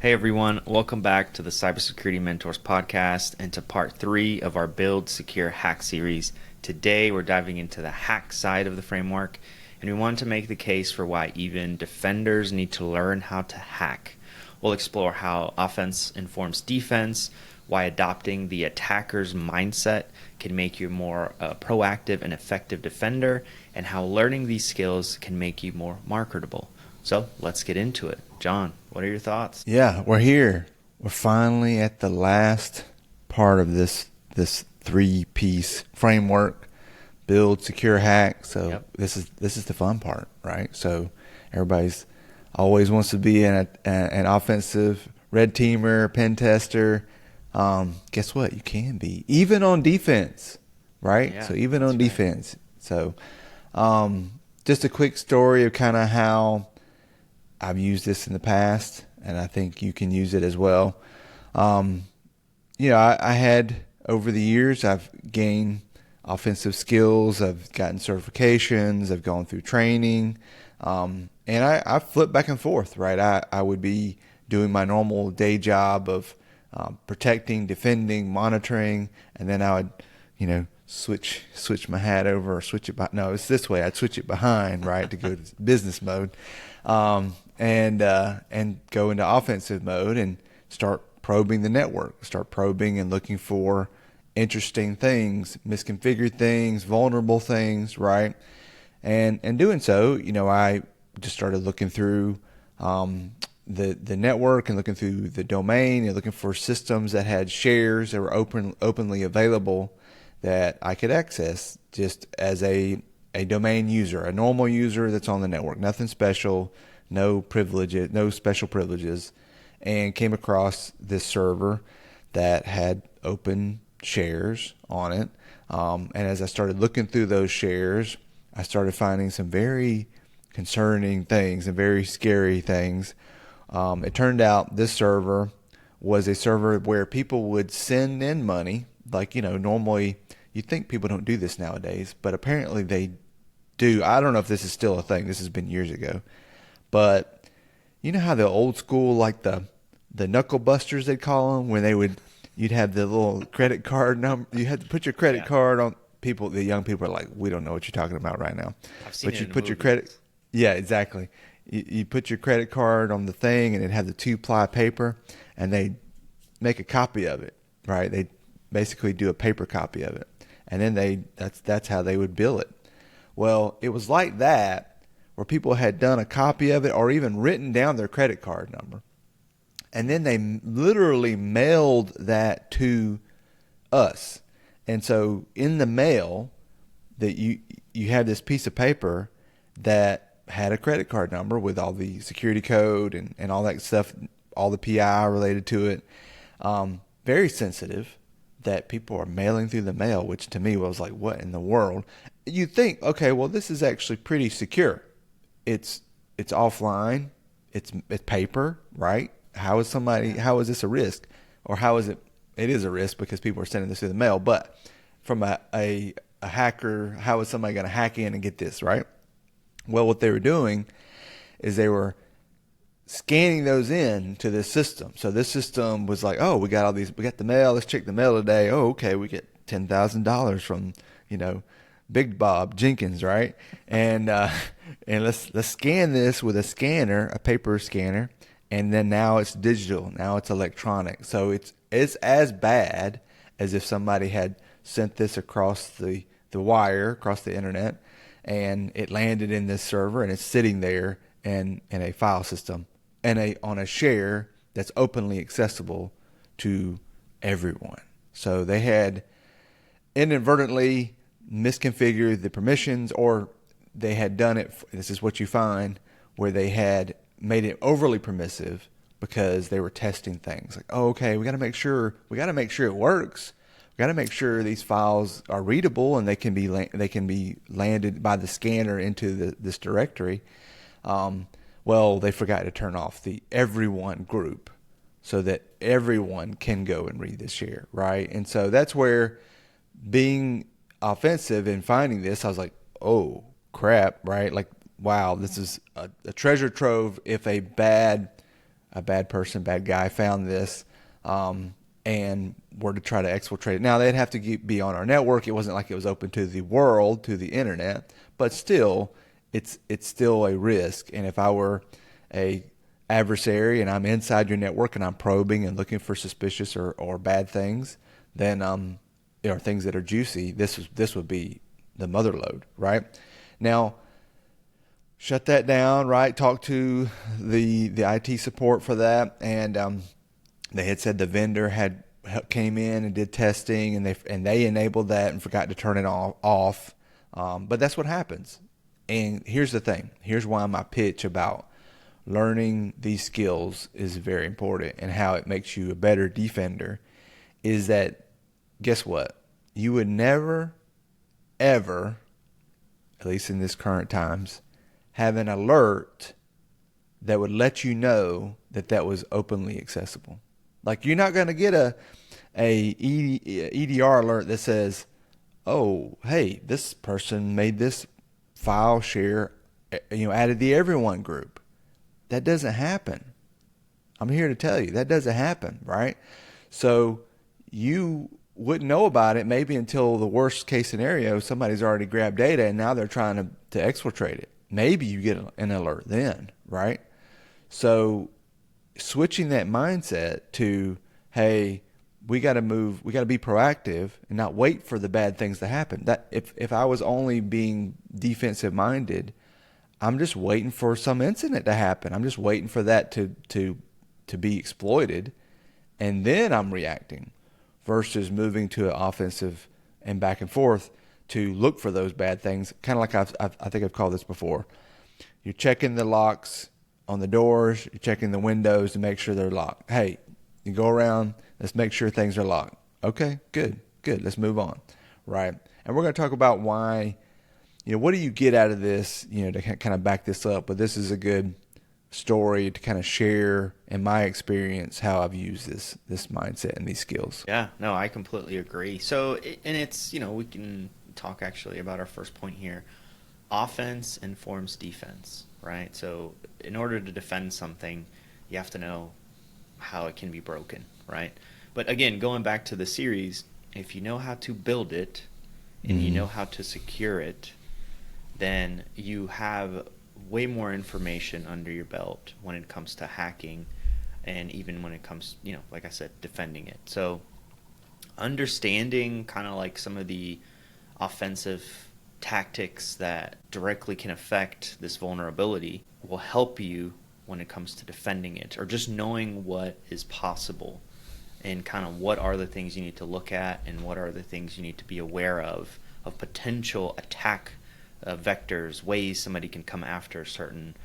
Hey everyone, welcome back to the Cybersecurity Mentors Podcast and to part 3 of our Build, Secure, Hack series. Today we're diving into the hack side of the framework, and we want to make the case for why even defenders need to learn how to hack. We'll explore how offense informs defense, why adopting the attacker's mindset can make you more proactive and effective defender, and how learning these skills can make you more marketable. So let's get into it. John, what are your thoughts? Yeah, we're here. We're finally at the last part of this 3-piece framework, build, secure, hack. So This is the fun part, right? So everybody's always wants to be an offensive red teamer, pen tester. Guess what? You can be even on defense, right? Yeah, so even on defense. Right. So just a quick story of kind of how I've used this in the past, and I think you can use it as well. I had, over the years, I've gained offensive skills. I've gotten certifications. I've gone through training. And I flipped back and forth, right? I would be doing my normal day job of protecting, defending, monitoring, and then I would, switch my hat over or switch it. No, it's this way. I'd switch it behind, right, to go to business mode. And go into offensive mode and start probing the network, start probing and looking for interesting things, misconfigured things, vulnerable things, right? And doing so, I just started looking through the network and looking through the domain and looking for systems that had shares that were openly available that I could access just as a domain user, a normal user that's on the network, nothing special, no privileges, no special privileges, and came across this server that had open shares on it. And as I started looking through those shares, I started finding some very concerning things and very scary things. It turned out this server was a server where people would send in money, like, normally you'd think people don't do this nowadays, but apparently they do. I don't know if this is still a thing. This has been years ago. But you know how the old school, like the knuckle busters, they'd call them, when you'd have the little credit card number. You had to put your credit card on people. The young people are like, we don't know what you're talking about right now. I've seen but it you in put movies. Your credit. Yeah, exactly. You put your credit card on the thing, and it'd have the 2-ply paper, and they'd make a copy of it, right? They basically do a paper copy of it, and then that's how they would bill it. Well, it was like that, where people had done a copy of it or even written down their credit card number. And then they literally mailed that to us. And so in the mail, that you had this piece of paper that had a credit card number with all the security code and all that stuff, all the PI related to it. Very sensitive that people are mailing through the mail, which to me was like, what in the world? You'd think, okay, well, this is actually pretty secure. It's offline. It's paper, right? How is this a risk? Or how is it? It is a risk because people are sending this through the mail. But from a hacker, how is somebody going to hack in and get this, right? Well, what they were doing is they were scanning those in to this system. So this system was like, oh, we got the mail. Let's check the mail today. Oh, okay, we get $10,000 from, Big Bob Jenkins, right? And let's scan this with a scanner, a paper scanner, and then now it's digital. Now it's electronic. So it's as bad as if somebody had sent this across the wire, across the internet, and it landed in this server and it's sitting there in a file system and on a share that's openly accessible to everyone. So they had inadvertently misconfigured the permissions, or they had done it, this is what you find, where they had made it overly permissive because they were testing things like, oh, okay, we got to make sure it works. We got to make sure these files are readable and they can be landed by the scanner into this directory. Well, they forgot to turn off the everyone group so that everyone can go and read this share, right? And so that's where being offensive and finding this, I was like, oh crap, right? Like, wow, this is a treasure trove if a bad a bad person, bad guy found this, and were to try to exfiltrate it. Now they'd have to be on our network. It wasn't like it was open to the world, to the internet, but still, it's still a risk. And if I were a adversary and I'm inside your network and I'm probing and looking for suspicious or bad things, then things that are juicy, this would be the mother lode, right? Now, shut that down, right? Talk to the IT support for that, and they had said the vendor came in and did testing, and they enabled that and forgot to turn it off. But that's what happens. And here's the thing. Here's why my pitch about learning these skills is very important and how it makes you a better defender is that, guess what? You would never, ever, at least in this current times, have an alert that would let you know that was openly accessible. Like, you're not going to get a EDR alert that says, oh, hey, this person made this file share, added the everyone group. That doesn't happen. I'm here to tell you that doesn't happen, right? So you wouldn't know about it maybe until the worst case scenario, somebody's already grabbed data and now they're trying to exfiltrate it. Maybe you get an alert then, right? So switching that mindset to, hey, we got to be proactive and not wait for the bad things to happen. That if I was only being defensive minded, I'm just waiting for some incident to happen. I'm just waiting for that to be exploited, and then I'm reacting, versus moving to an offensive and back and forth to look for those bad things. Kind of like I think I've called this before. You're checking the locks on the doors. You're checking the windows to make sure they're locked. Hey, you go around. Let's make sure things are locked. Okay, good. Let's move on, right? And we're going to talk about why, what do you get out of this, to kind of back this up. But this is a good story to kind of share in my experience how I've used this mindset and these skills. Yeah, no, I completely agree. So, and it's, we can talk actually about our first point here. Offense informs defense, right? So in order to defend something, you have to know how it can be broken, right? But again, going back to the series, if you know how to build it and you know how to secure it, then you have way more information under your belt when it comes to hacking, and even when it comes, like I said, defending it. So understanding kind of like some of the offensive tactics that directly can affect this vulnerability will help you when it comes to defending it, or just knowing what is possible and kind of what are the things you need to look at and what are the things you need to be aware of potential attack vectors, ways somebody can come after certain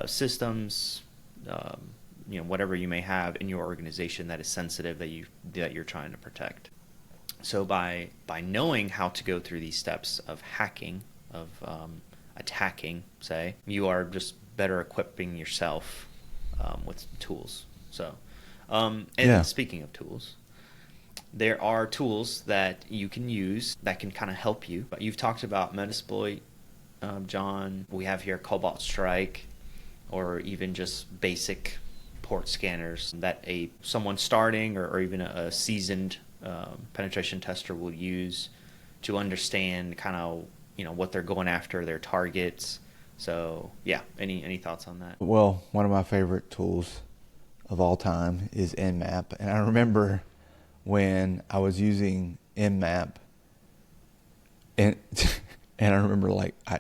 systems, whatever you may have in your organization that is sensitive that you're trying to protect. So by knowing how to go through these steps of hacking, of attacking, say, you are just better equipping yourself with tools. So, Speaking of tools, there are tools that you can use that can kind of help you. You've talked about Metasploit, John. We have here Cobalt Strike, or even just basic port scanners that someone starting or even a seasoned penetration tester will use to understand kind of what they're going after, their targets. So yeah, any thoughts on that? Well, one of my favorite tools of all time is Nmap, and I remember when I was using Nmap, and I remember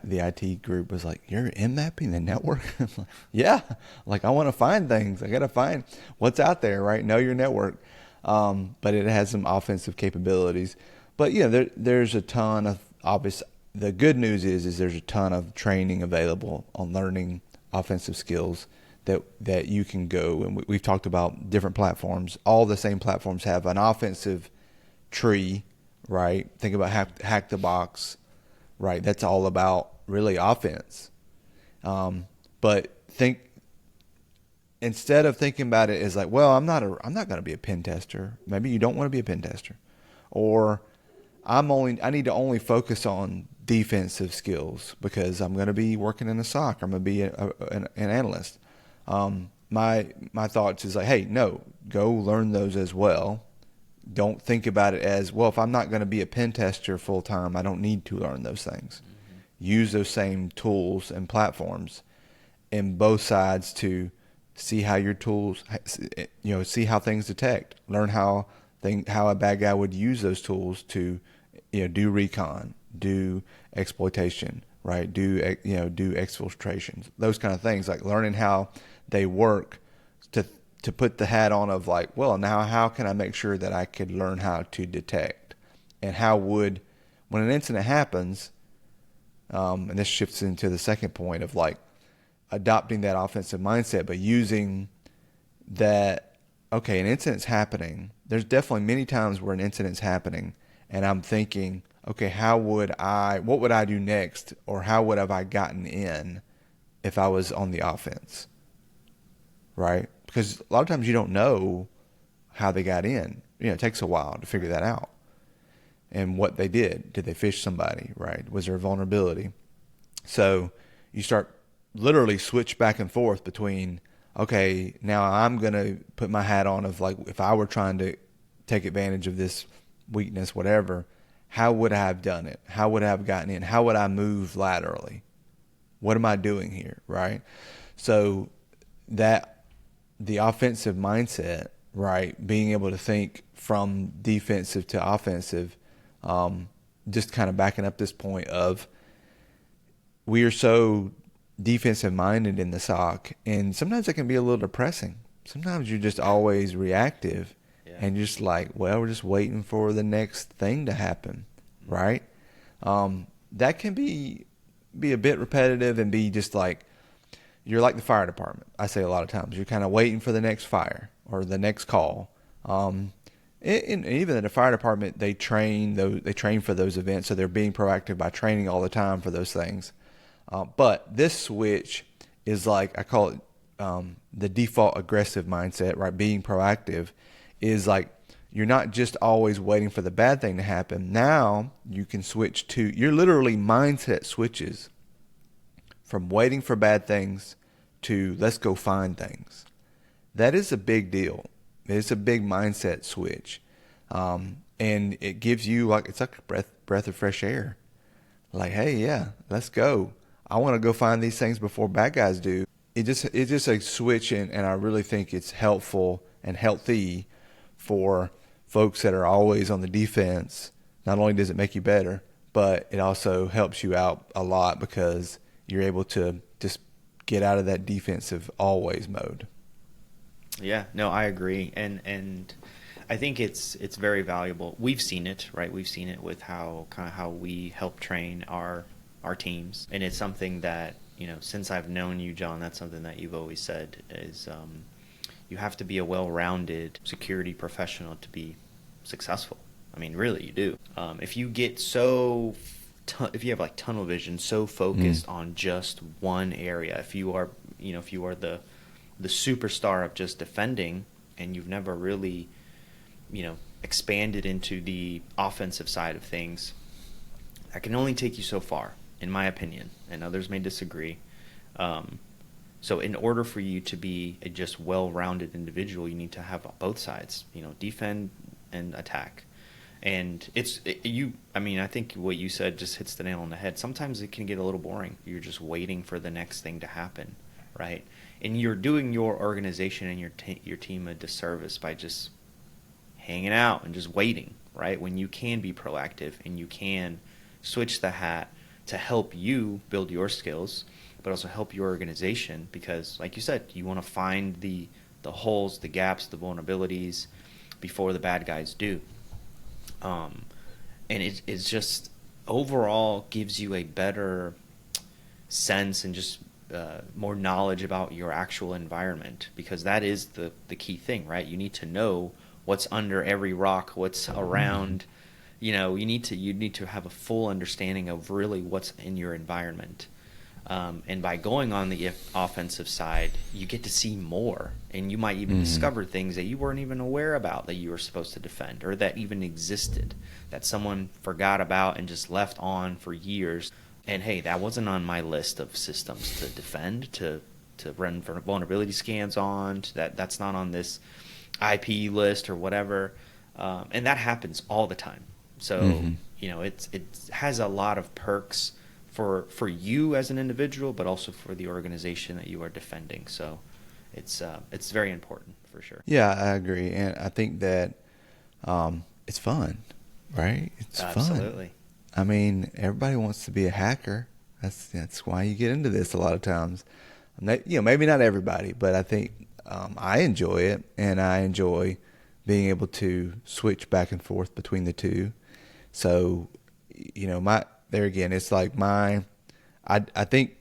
the IT group was like, "You're Nmapping the network?" I'm like, yeah, I want to find things. I got to find what's out there, right? Know your network. But it has some offensive capabilities. But there's a ton of obvious. The good news is there's a ton of training available on learning offensive skills that you can go. And we've talked about different platforms. All the same platforms have an offensive tree, right? Think about Hack the Box, right? That's all about really offense. But instead of thinking about it as like, well, I'm not going to be a pen tester. Maybe you don't want to be a pen tester, or I need to only focus on defensive skills because I'm going to be working in a SOC. I'm going to be an analyst. my thoughts is like, hey, no, go learn those as well. Don't think about it as, well, if I'm not going to be a pen tester full time, I don't need to learn those things. Mm-hmm. Use those same tools and platforms in both sides to see how your tools, see how things detect. Learn how a bad guy would use those tools to, do recon, do exploitation, right? Do exfiltrations, those kind of things. Like learning how they work to put the hat on of like, well, now how can I make sure that I could learn how to detect, and when an incident happens, and this shifts into the second point of like adopting that offensive mindset, but using that, okay, an incident's happening. There's definitely many times where an incident's happening and I'm thinking, okay, what would I do next? Or how would have I gotten in if I was on the offense? Right? Because a lot of times you don't know how they got in. It takes a while to figure that out. And what they did. Did they phish somebody, right? Was there a vulnerability? So you start literally switch back and forth between, okay, now I'm going to put my hat on of like, if I were trying to take advantage of this weakness, whatever, how would I have done it? How would I have gotten in? How would I move laterally? What am I doing here, right? So that the offensive mindset, right, being able to think from defensive to offensive, just kind of backing up this point of we are so defensive minded in the SOC, and sometimes it can be a little depressing. Sometimes you're just always reactive, and you're just like, well, we're just waiting for the next thing to happen, right? That can be a bit repetitive and be just like, you're like the fire department. I say a lot of times, you're kind of waiting for the next fire or the next call. And even in the fire department, they train for those events, so they're being proactive by training all the time for those things. But this switch is like, I call it the default aggressive mindset, right? Being proactive is like, you're not just always waiting for the bad thing to happen. Now you can switch to, you're literally mindset switches from waiting for bad things to let's go find things. That is a big deal. It's a big mindset switch. And it gives you it's like a breath of fresh air. Like, hey, yeah, let's go. I want to go find these things before bad guys do. It's just a switch, and I really think it's helpful and healthy for folks that are always on the defense. Not only does it make you better, but it also helps you out a lot because you're able to just get out of that defensive always mode. Yeah, no, I agree. And I think it's very valuable. We've seen it, right? We've seen it with how we help train our teams. And it's something that, since I've known you, John, that's something that you've always said is you have to be a well-rounded security professional to be successful. I mean, really, you do. If you get if you have like tunnel vision, so focused on just one area, if you are the superstar of just defending, and you've never really, expanded into the offensive side of things, that can only take you so far, in my opinion, and others may disagree. So in order for you to be a just well-rounded individual, you need to have both sides, defend and attack. And I think what you said just hits the nail on the head. Sometimes it can get a little boring. You're just waiting for the next thing to happen, right? And you're doing your organization and your team a disservice by just hanging out and just waiting, right? When you can be proactive and you can switch the hat to help you build your skills, but also help your organization, because like you said, you want to find the holes, the gaps, the vulnerabilities before the bad guys do. And it's just overall gives you a better sense and just more knowledge about your actual environment, because that is the key thing, right? You need to know what's under every rock, what's around. You need to have a full understanding of really what's in your environment. And by going on the offensive side, you get to see more, and you might even discover things that you weren't even aware about that you were supposed to defend, or that even existed, that someone forgot about and just left on for years. And hey, that wasn't on my list of systems to defend, to to run vulnerability scans on, that's not on this IP list or whatever. And that happens all the time. So, it has a lot of perks for you as an individual, but also for the organization that you are defending. So it's very important for sure. Yeah, I agree. And I think that it's fun, right? It's Absolutely. fun. I mean, everybody wants to be a hacker. That's why you get into this a lot of times. Maybe not everybody, but I think I enjoy it, and I enjoy being able to switch back and forth between the two. So, there again, it's like I think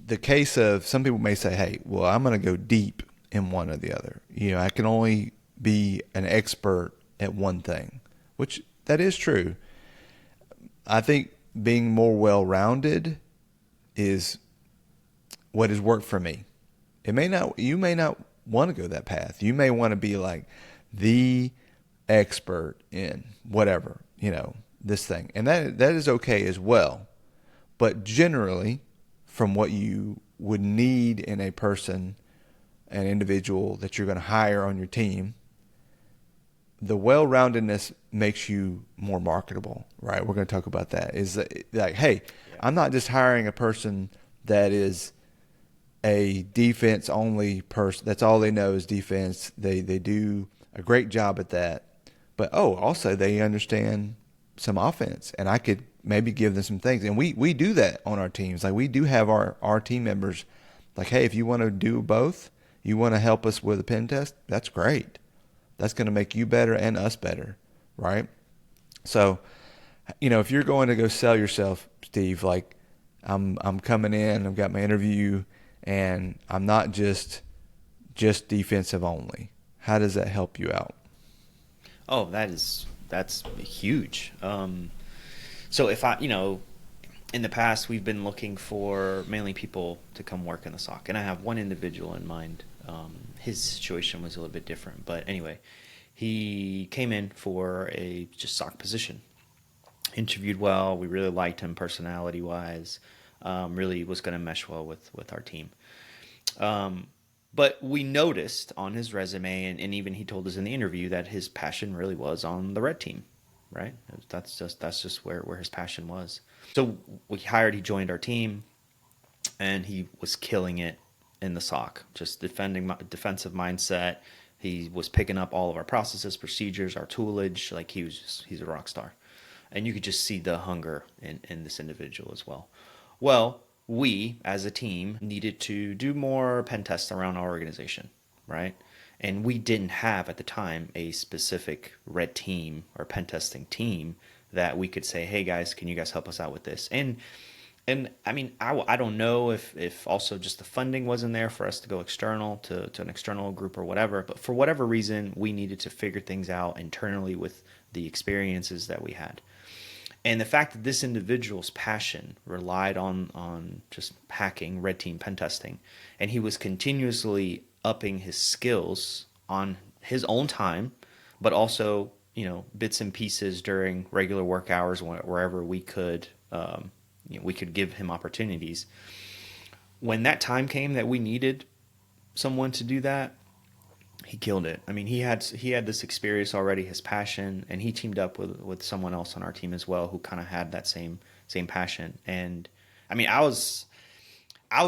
the case of some people may say, hey, well, I'm going to go deep in one or the other. I can only be an expert at one thing, which that is true. I think being more well-rounded is what has worked for me. You may not want to go that path. You may want to be like the expert in whatever, this thing. And that is okay as well. But generally, from what you would need in a person, an individual that you're going to hire on your team, the well-roundedness makes you more marketable, right? We're going to talk about that. Is like, hey, I'm not just hiring a person that is a defense-only person. That's all they know is defense. They do a great job at that. But, also they understand some offense, and I could maybe give them some things. And we do that on our teams. Like, we do have our team members like, hey, if you want to do both, you want to help us with a pen test, that's great. That's going to make you better and us better, right? So, if you're going to go sell yourself, Steve, like I'm coming in, I've got my interview, and I'm not just defensive only. How does that help you out? Oh, that's huge. So if in the past we've been looking for mainly people to come work in the SOC, and I have one individual in mind. His situation was a little bit different, but anyway, he came in for a just SOC position. Interviewed well. We really liked him personality-wise. Really was going to mesh well with our team. But we noticed on his resume, and even he told us in the interview, that his passion really was on the red team, right? That's just where his passion was. So he joined our team, and he was killing it in the SOC, just defensive mindset. He was picking up all of our processes, procedures, our toolage. Like, he's a rock star. And you could just see the hunger in this individual as well. Well, we, as a team, needed to do more pen tests around our organization, right? And we didn't have, at the time, a specific red team or pen testing team that we could say, hey, guys, can you guys help us out with this? And I mean, I don't know if also just the funding wasn't there for us to go external to an external group or whatever. But for whatever reason, we needed to figure things out internally with the experiences that we had. And the fact that this individual's passion relied on just hacking, red team pen testing, and he was continuously upping his skills on his own time, but also, bits and pieces during regular work hours wherever we could, we could give him opportunities. When that time came that we needed someone to do that, he killed it. I mean, he had this experience already, his passion, and he teamed up with someone else on our team as well who kind of had that same passion. And I mean, I was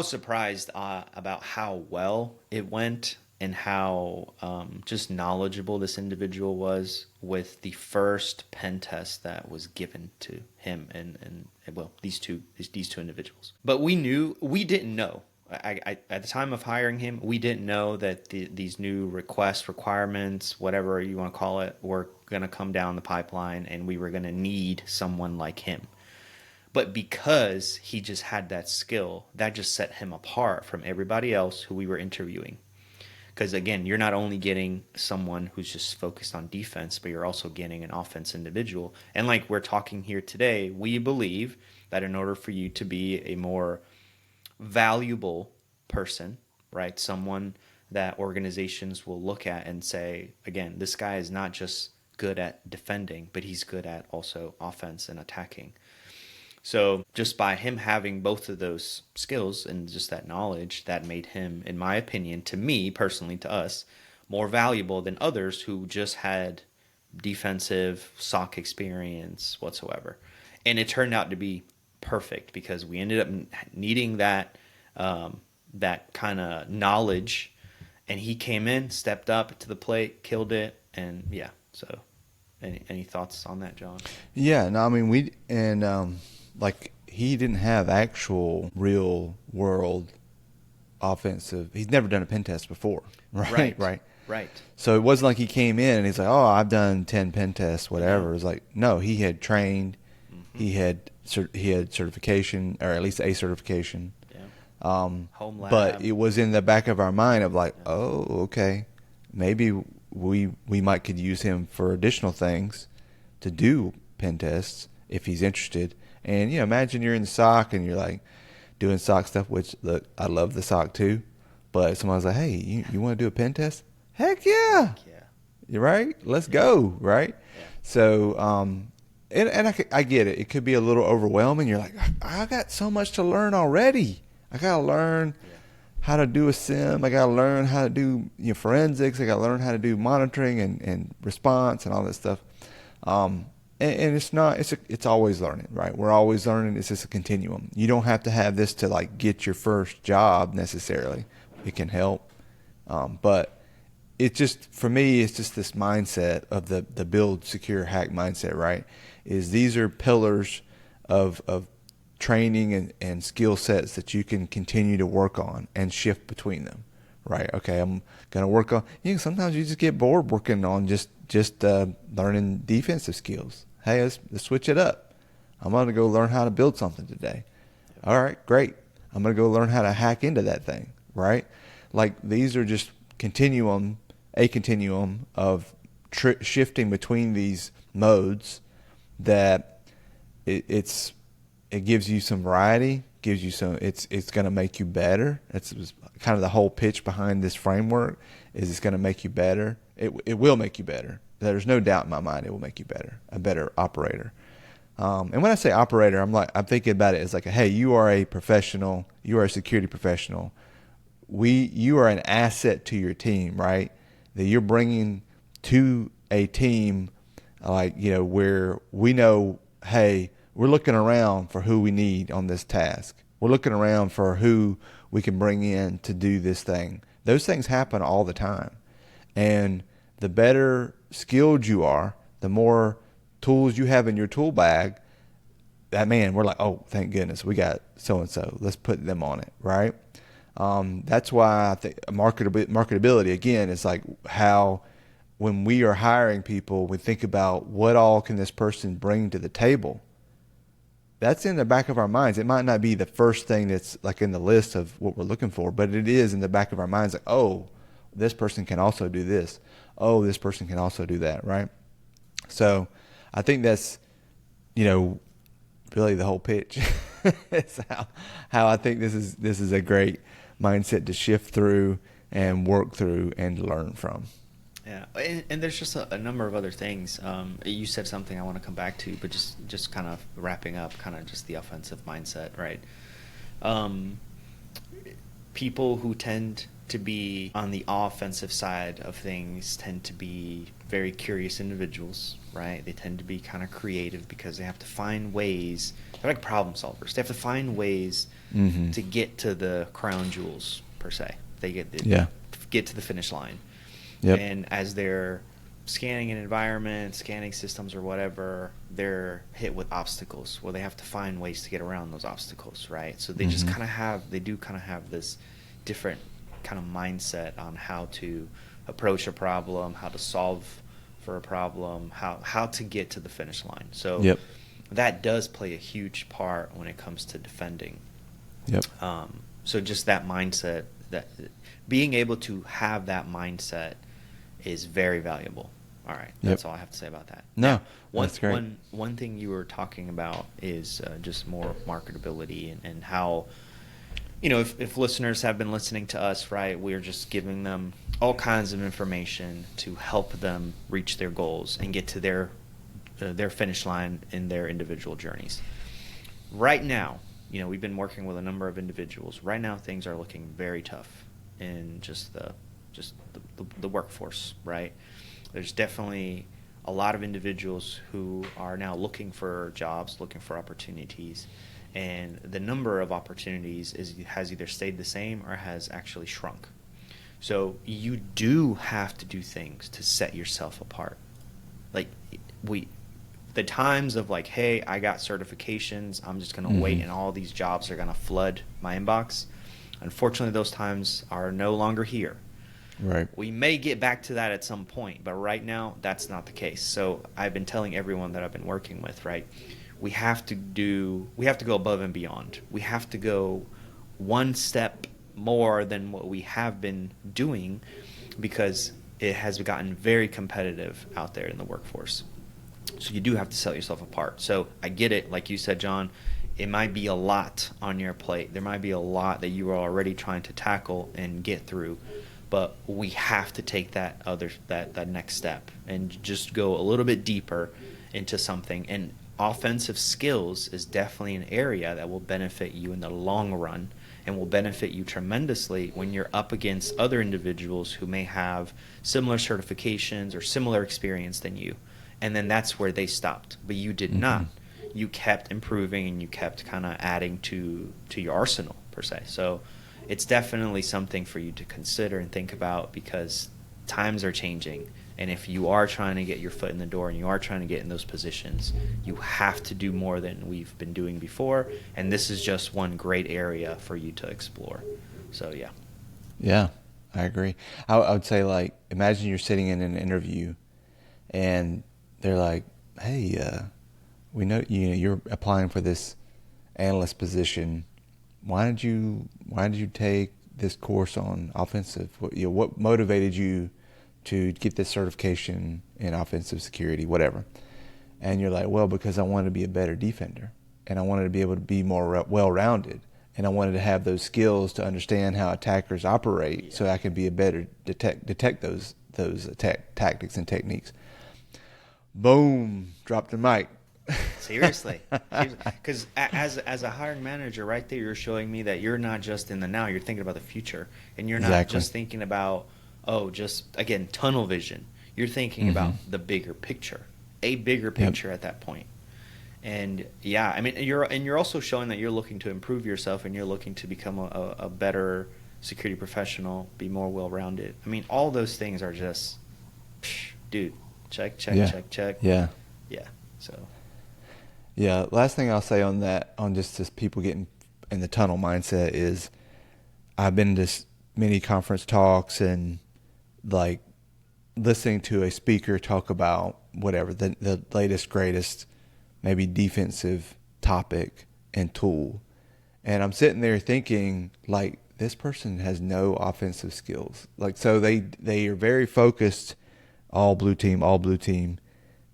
surprised about how well it went and how just knowledgeable this individual was with the first pen test that was given to him and these two individuals. But we didn't know. At the time of hiring him, we didn't know that these new requirements, whatever you want to call it, were going to come down the pipeline, and we were going to need someone like him. But because he just had that skill, that just set him apart from everybody else who we were interviewing. Because again, you're not only getting someone who's just focused on defense, but you're also getting an offense individual. And like we're talking here today, we believe that in order for you to be a more valuable person, right? Someone that organizations will look at and say, again, this guy is not just good at defending, but he's good at also offense and attacking. So just by him having both of those skills and just that knowledge, that made him, in my opinion, to me personally, to us, more valuable than others who just had defensive SOC experience whatsoever. And it turned out to be perfect because we ended up needing that that kind of knowledge, and he came in, stepped up to the plate, killed it, and yeah. So, any thoughts on that, John? Yeah, no, I mean like he didn't have actual real world offensive. He's never done a pen test before, right? Right. So it wasn't like he came in and he's like, "Oh, I've done 10 pen tests, whatever." It's like, no, he had trained, he had certification, or at least a certification. Home lab. But it was in the back of our mind of like, oh, okay, maybe we could use him for additional things to do pen tests if he's interested. And imagine you're in the SOC and you're like doing SOC stuff, which look, I love the SOC too. But someone's like, hey, you want to do a pen test? Heck yeah. You're right. Let's go. Right. Yeah. So, and I get it. It could be a little overwhelming. You're like, I got so much to learn already. I got to learn how to do a SIM. I got to learn how to do forensics. I got to learn how to do monitoring and response and all that stuff. And it's always learning, right? We're always learning. It's just a continuum. You don't have to have this to like get your first job necessarily. It can help. But it just, for me, it's just this mindset of the build, secure, hack mindset, right? Is these are pillars of training and skill sets that you can continue to work on and shift between them, right? Okay, I'm going to work on, sometimes you just get bored working on just learning defensive skills. Hey, let's switch it up. I'm going to go learn how to build something today. All right, great. I'm going to go learn how to hack into that thing, right? Like these are just a continuum of shifting between these modes that it gives you some variety, gives you some. It's going to make you better. That's kind of the whole pitch behind this framework. Is it's going to make you better. It will make you better. There's no doubt in my mind it will make you better, a better operator. And when I say operator, I'm thinking about it as like, hey, you are a professional. You are a security professional. You are an asset to your team, right? That you're bringing to a team, like where we know, hey, we're looking around for who we need on this task. We're looking around for who we can bring in to do this thing. Those things happen all the time. And the better skilled you are, the more tools you have in your tool bag, we're like, oh, thank goodness, we got so-and-so. Let's put them on it, right? That's why I think marketability, again, is like how when we are hiring people, we think about what all can this person bring to the table. That's in the back of our minds. It might not be the first thing that's like in the list of what we're looking for, but it is in the back of our minds like, oh, this person can also do this. Oh, this person can also do that, right? So I think that's, really the whole pitch. It's how I think this is a great mindset to shift through and work through and learn from. Yeah, and there's just a number of other things. You said something I want to come back to, but just kind of wrapping up, kind of just the offensive mindset, right? People who tend to be on the offensive side of things tend to be very curious individuals, right? They tend to be kind of creative because they have to find ways. They're like problem solvers. They have to find ways to get to the crown jewels, per se. They get to the finish line. Yep. And as they're scanning an environment, scanning systems or whatever, they're hit with obstacles. Well, they have to find ways to get around those obstacles, right? So they just kind of have this different kind of mindset on how to approach a problem, how to solve for a problem, how to get to the finish line. So that does play a huge part when it comes to defending. Yep. So just that mindset, that being able to have that mindset is very valuable. All right, that's all I have to say about that. No, that's great. One thing you were talking about is just more marketability and how, if listeners have been listening to us, right, we're just giving them all kinds of information to help them reach their goals and get to their finish line in their individual journeys. right now, we've been working with a number of individuals. Right now, things are looking very tough in just the workforce, right? There's definitely a lot of individuals who are now looking for jobs, looking for opportunities, and the number of opportunities has either stayed the same or has actually shrunk. So you do have to do things to set yourself apart. Like the times of like, hey, I got certifications, I'm just going to wait and all these jobs are going to flood my inbox. Unfortunately, those times are no longer here. Right. We may get back to that at some point, but right now that's not the case. So I've been telling everyone that I've been working with, right? We have to go above and beyond. We have to go one step more than what we have been doing, because it has gotten very competitive out there in the workforce. So you do have to set yourself apart. So I get it, like you said, John, it might be a lot on your plate. There might be a lot that you are already trying to tackle and get through. But we have to take that next step and just go a little bit deeper into something. And offensive skills is definitely an area that will benefit you in the long run and will benefit you tremendously when you're up against other individuals who may have similar certifications or similar experience than you. And then that's where they stopped. But you did not. You kept improving and you kept kind of adding to your arsenal, per se. So it's definitely something for you to consider and think about, because times are changing. And if you are trying to get your foot in the door and you are trying to get in those positions, you have to do more than we've been doing before. And this is just one great area for you to explore. So, yeah. Yeah, I agree. I would say, like, imagine you're sitting in an interview and they're like, hey, we know you're applying for this analyst position. Why did you take this course on offensive? What motivated you to get this certification in offensive security, whatever? And you're like, well, because I wanted to be a better defender, and I wanted to be able to be more well-rounded, and I wanted to have those skills to understand how attackers operate, so I could be a better detect those attack tactics and techniques. Boom, dropped the mic. Seriously, because as a hiring manager, right there, you're showing me that you're not just in the now. You're thinking about the future, and you're not just thinking about again, tunnel vision. You're thinking about the bigger picture, a bigger picture at that point. And yeah, I mean, you're also showing that you're looking to improve yourself and you're looking to become a better security professional, be more well-rounded. I mean, all those things are just, dude, check. Yeah. So. Yeah, last thing I'll say on that, on just this people getting in the tunnel mindset, is I've been to many conference talks and like listening to a speaker talk about whatever, the latest, greatest, maybe defensive topic and tool. And I'm sitting there thinking, like, this person has no offensive skills. Like, so they are very focused, all blue team.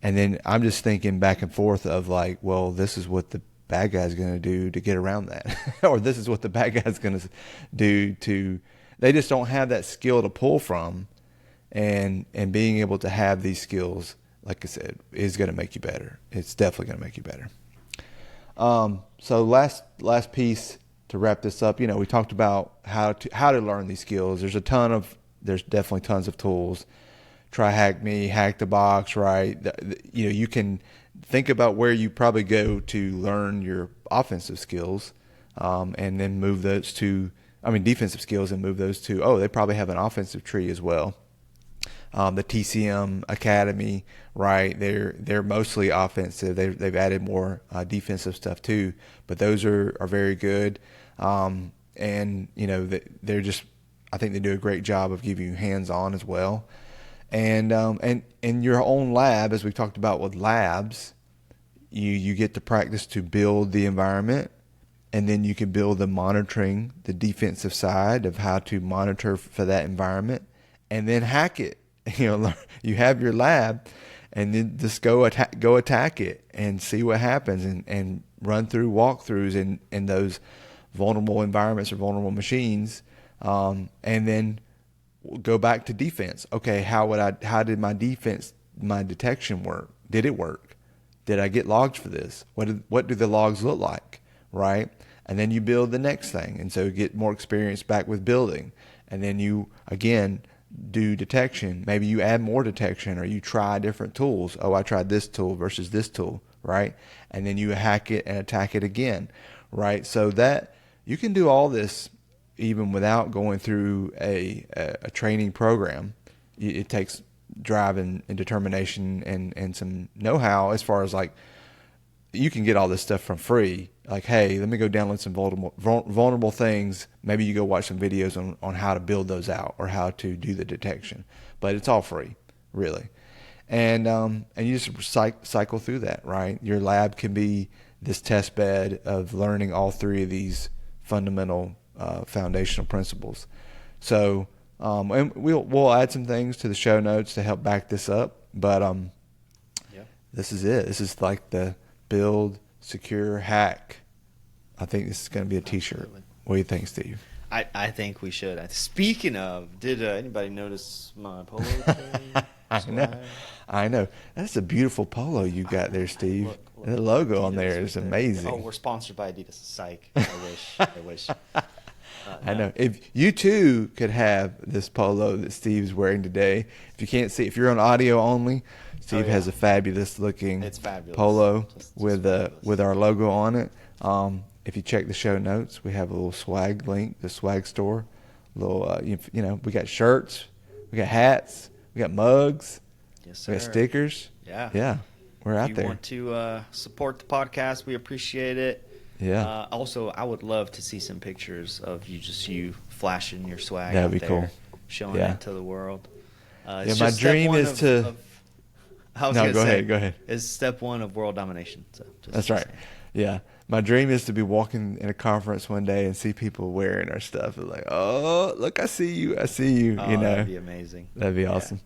And then I'm just thinking back and forth of like, well, this is what the bad guy's going to do to get around that. Or this is what the bad guy's going to do to, they just don't have that skill to pull from. And being able to have these skills, like I said, is going to make you better. It's definitely going to make you better. So last piece to wrap this up, we talked about how to learn these skills. There's definitely tons of tools. Try Hack Me, Hack the Box, right? You can think about where you probably go to learn your offensive skills, and then move those to, defensive skills, and move those to, they probably have an offensive tree as well. The TCM Academy, right? They're mostly offensive. They've added more defensive stuff too, but those are very good. And they're just, I think they do a great job of giving you hands-on as well. And in your own lab, as we talked about with labs, you get to practice to build the environment, and then you can build the monitoring, the defensive side of how to monitor for that environment, and then hack it. You have your lab, and then just go attack it and see what happens, and run through walkthroughs in those vulnerable environments or vulnerable machines, and then go back to defense. Okay, how did my detection work? Did it work? Did I get logs for this? What do the logs look like? right? And then you build the next thing. And so you get more experience back with building. And then you, again, do detection. Maybe you add more detection, or you try different tools. Oh, I tried this tool versus this tool, right? And then you hack it and attack it again, right? So that you can do all this even without going through a training program. It takes drive and determination and some know-how, as far as like, you can get all this stuff from free. Like, hey, let me go download some vulnerable things. Maybe you go watch some videos on how to build those out or how to do the detection. But it's all free, really. And you just cycle through that, right? Your lab can be this test bed of learning all three of these fundamental foundational principles. So, and we'll add some things to the show notes to help back this up. But this is it. This is like the build, secure, hack. I think this is going to be a t-shirt. Absolutely. What do you think, Steve? I think we should. Speaking of, did anybody notice my polo chain? I know. That's a beautiful polo you got there, Steve. Look, the logo Adidas on there is amazing. Oh, we're sponsored by Adidas. Psych. I wish. No. I know. If you too could have this polo that Steve's wearing today. If you can't see, if you're on audio only, Steve has a fabulous looking polo with our logo on it. If you check the show notes, we have a little swag link, the swag store. Little, we got shirts, we got hats, we got mugs, yes, sir. We got stickers. Yeah. We're out there. If you want to support the podcast, we appreciate it. Yeah. Also, I would love to see some pictures of you flashing your swag. That'd be there, cool. Showing it to the world. My dream is to. Go ahead. It's step one of world domination. So that's right. Yeah. My dream is to be walking in a conference one day and see people wearing our stuff. It's like, oh, look, I see you. Oh, that'd be amazing. That'd be awesome.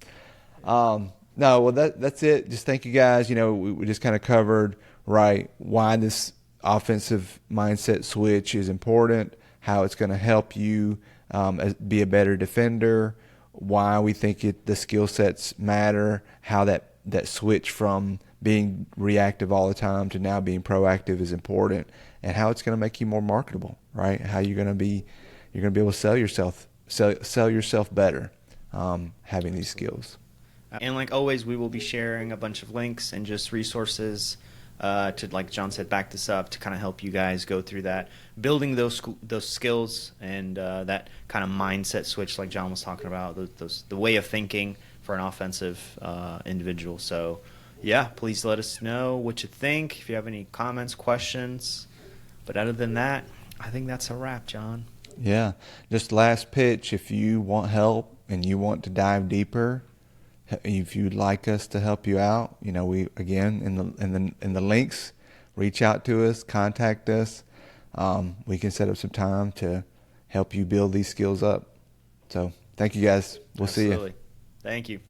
No, well, that's it. Just thank you guys. We just kind of covered, right, why this offensive mindset switch is important, how it's going to help you be a better defender, why we think the skill sets matter, how that switch from being reactive all the time to now being proactive is important, and how it's going to make you more marketable, right? How you're going to be able to sell yourself better, having these skills. And like always, we will be sharing a bunch of links and just resources to, like John said, back this up to kind of help you guys go through that, building those skills and that kind of mindset switch, like John was talking about, the way of thinking for an offensive individual. So, yeah, please let us know what you think, if you have any comments, questions. But other than that, I think that's a wrap, John. Yeah. Just last pitch, if you want help and you want to dive deeper, if you'd like us to help you out, we, again, in the links, reach out to us, contact us. We can set up some time to help you build these skills up. So thank you guys. We'll see you. Thank you.